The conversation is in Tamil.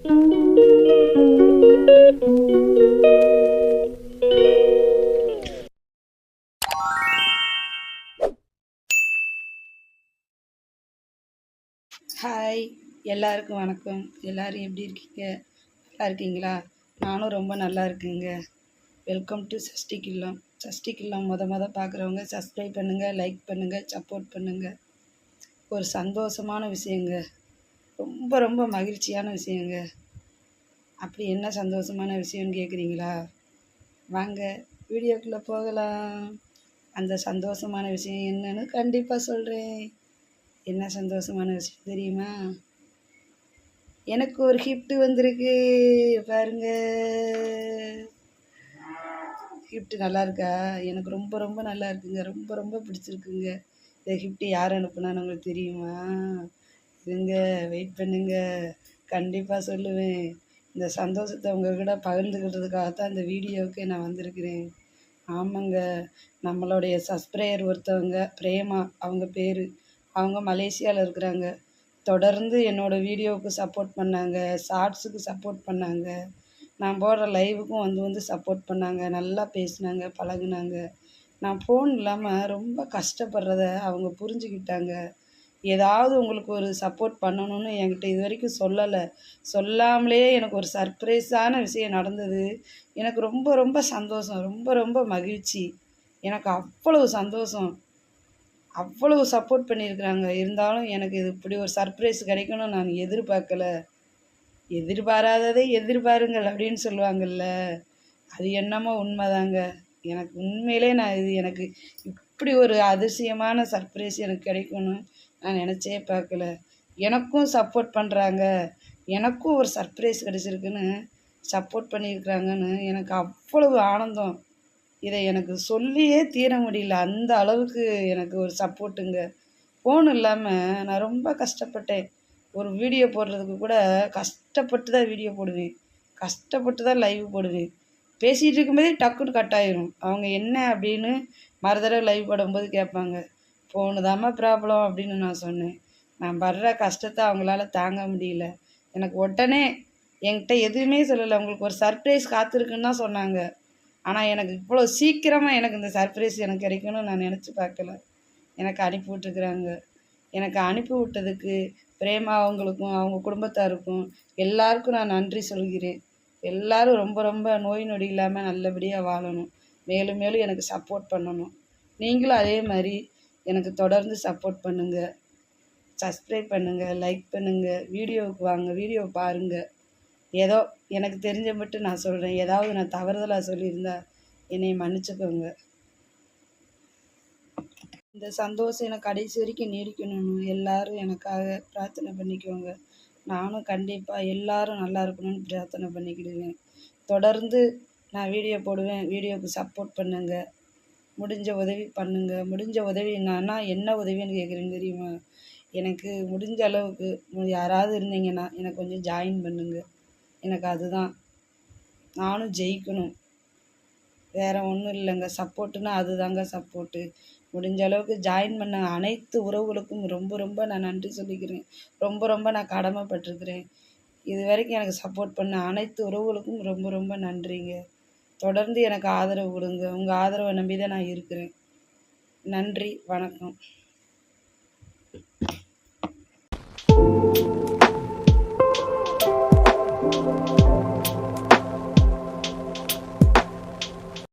ஹாய், எல்லாருக்கும் வணக்கம். எல்லோரும் எப்படி இருக்கீங்க? நல்லா இருக்கீங்களா? நானும் ரொம்ப நல்லா இருக்கேங்க. வெல்கம் டு சஷ்டிக் இல்லம். சஷ்டிக் இல்லம் மொத பார்க்குறவங்க சப்ஸ்கிரைப் பண்ணுங்கள், லைக் பண்ணுங்கள், சப்போர்ட் பண்ணுங்கள். ஒரு சந்தோஷமான விஷயங்க, ரொம்ப ரொம்ப மகிழ்ச்சியான விஷயங்க. அப்படி என்ன சந்தோஷமான விஷயம்னு கேட்குறீங்களா? வாங்க வீடியோக்குள்ளே போகலாம். அந்த சந்தோஷமான விஷயம் என்னன்னு கண்டிப்பாக சொல்கிறேன். என்ன சந்தோஷமான விஷயம் தெரியுமா? எனக்கு ஒரு கிஃப்ட் வந்திருக்கு பாருங்க. கிஃப்ட் நல்லா இருக்கா? எனக்கு ரொம்ப ரொம்ப நல்லா இருக்குங்க. ரொம்ப ரொம்ப பிடிச்சிருக்குங்க. இந்த கிஃப்ட் யார் அனுப்புனான்னு உங்களுக்கு தெரியுமா? இருங்க, வெயிட் பண்ணுங்க, கண்டிப்பாக சொல்லுவேன். இந்த சந்தோஷத்தை உங்கள்கிட்ட பகிர்ந்துக்கிறதுக்காகத்தான் இந்த வீடியோவுக்கு நான் வந்திருக்கிறேன். ஆமாங்க, நம்மளுடைய சப்ஸ்கிரைபர் ஒருத்தவங்க பிரேமா, அவங்க பேர். அவங்க மலேசியாவில் இருக்கிறாங்க. தொடர்ந்து என்னோடய வீடியோவுக்கு சப்போர்ட் பண்ணாங்க, ஷார்ட்ஸுக்கு சப்போர்ட் பண்ணாங்க, நான் போடுற லைவுக்கும் வந்து சப்போர்ட் பண்ணாங்க, நல்லா பேசினாங்க, பழகுனாங்க. நான் ஃபோன் இல்லாமல் ரொம்ப கஷ்டப்படுறத அவங்க புரிஞ்சுக்கிட்டாங்க. ஏதாவது உங்களுக்கு ஒரு சப்போர்ட் பண்ணணும்னு என்கிட்ட இது வரைக்கும் சொல்லலை. சொல்லாமலே எனக்கு ஒரு சர்ப்ரைஸான விஷயம் நடந்தது. எனக்கு ரொம்ப ரொம்ப சந்தோஷம், ரொம்ப ரொம்ப மகிழ்ச்சி. எனக்கு அவ்வளவு சந்தோஷம். அவ்வளவு சப்போர்ட் பண்ணியிருக்கிறாங்க. இருந்தாலும் எனக்கு இது இப்படி ஒரு சர்ப்ரைஸ் கிடைக்கும்னு நான் எதிர்பார்க்கல. எதிர்பாராததை எதிர்பாருங்கள் அப்படின்னு சொல்லுவாங்கள்ல, அது என்னமோ உண்மைதாங்க. எனக்கு உண்மையிலே எனக்கு இப்படி ஒரு அதிசயமான சர்ப்ரைஸ் எனக்கு கிடைக்கும்னு நான் நினச்சே பார்க்கல. எனக்கும் சப்போர்ட் பண்ணுறாங்க, எனக்கும் ஒரு சர்ப்ரைஸ் கிடச்சிருக்குன்னு சப்போர்ட் பண்ணியிருக்கிறாங்கன்னு எனக்கு அவ்வளவு ஆனந்தம். இதை எனக்கு சொல்லியே தீர முடியல. அந்த அளவுக்கு எனக்கு ஒரு சப்போர்ட்டுங்க. ஃபோன் இல்லாமல் நான் ரொம்ப கஷ்டப்பட்டேன். ஒரு வீடியோ போடுறதுக்கு கூட கஷ்டப்பட்டு தான் வீடியோ போடுவேன், கஷ்டப்பட்டு தான் லைவ் போடுவேன். பேசிகிட்டு இருக்கும்போதே டக்குன்னு கட் ஆயிரும். அவங்க என்ன அப்படின்னு மறு லைவ் போடும்போது கேட்பாங்க. ஃபோனு தாம்மா ப்ராப்ளம் அப்படின்னு நான் சொன்னேன். நான் படுற கஷ்டத்தை அவங்களால தாங்க முடியல. எனக்கு உடனே என்கிட்ட எதுவுமே சொல்லலை, உங்களுக்கு ஒரு சர்ப்ரைஸ் காத்திருக்குன்னு தான் சொன்னாங்க. ஆனால் எனக்கு இவ்வளோ சீக்கிரமாக எனக்கு இந்த சர்ப்ரைஸ் எனக்கு கிடைக்கும்னு நான் நினச்சி பார்க்கல. எனக்கு அனுப்பி விட்டுருக்குறாங்க. எனக்கு அனுப்பி விட்டதுக்கு பிரேமா அவங்களுக்கும் அவங்க குடும்பத்தாருக்கும் எல்லாருக்கும் நான் நன்றி சொல்கிறேன். எல்லோரும் ரொம்ப ரொம்ப நோய் நொடி இல்லாமல் நல்லபடியாக வாழணும். மேலும் மேலும் எனக்கு சப்போர்ட் பண்ணணும். நீங்களும் அதே மாதிரி எனக்கு தொடர்ந்து சப்போர்ட் பண்ணுங்கள், சப்ஸ்கிரைப் பண்ணுங்கள், லைக் பண்ணுங்கள், வீடியோவுக்கு வாங்க, வீடியோ பாருங்கள். ஏதோ எனக்கு தெரிஞ்ச மட்டும் நான் சொல்கிறேன். ஏதாவது நான் தவறுதலாக சொல்லியிருந்தா என்னை மன்னிச்சுக்கோங்க. இந்த சந்தோஷம் எனக்கு கடைசி வரைக்கும் நீடிக்கணும்னு எல்லாரும் எனக்காக பிரார்த்தனை பண்ணிக்கோங்க. நானும் கண்டிப்பாக எல்லாரும் நல்லா இருக்கணும்னு பிரார்த்தனை பண்ணிக்கிடுவேன். தொடர்ந்து நான் வீடியோ போடுவேன். வீடியோவுக்கு சப்போர்ட் பண்ணுங்கள், முடிஞ்ச உதவி பண்ணுங்கள். முடிஞ்ச உதவி என்னன்னா என்ன உதவின்னு கேட்குறீங்க தெரியுமா? எனக்கு முடிஞ்ச அளவுக்கு யாராவது இருந்தீங்கன்னா எனக்கு கொஞ்சம் ஜாயின் பண்ணுங்கள். எனக்கு அதுதான், நானும் ஜெயிக்கணும், வேறு ஒன்றும் இல்லைங்க. சப்போர்ட்டுன்னா அதுதாங்க சப்போர்ட்டு. முடிஞ்ச அளவுக்கு ஜாயின் பண்ண அனைத்து உறவுகளுக்கும் ரொம்ப ரொம்ப நான் நன்றி சொல்லிக்கிறேன். ரொம்ப ரொம்ப நான் கடமைப்பட்டிருக்கிறேன். இது வரைக்கும் எனக்கு சப்போர்ட் பண்ண அனைத்து உறவுகளுக்கும் ரொம்ப ரொம்ப நன்றிங்க. தொடர்ந்து எனக்கு ஆதரவு கொடுங்க. உங்கள் ஆதரவை நம்பி தான் நான் இருக்கிறேன். நன்றி, வணக்கம்.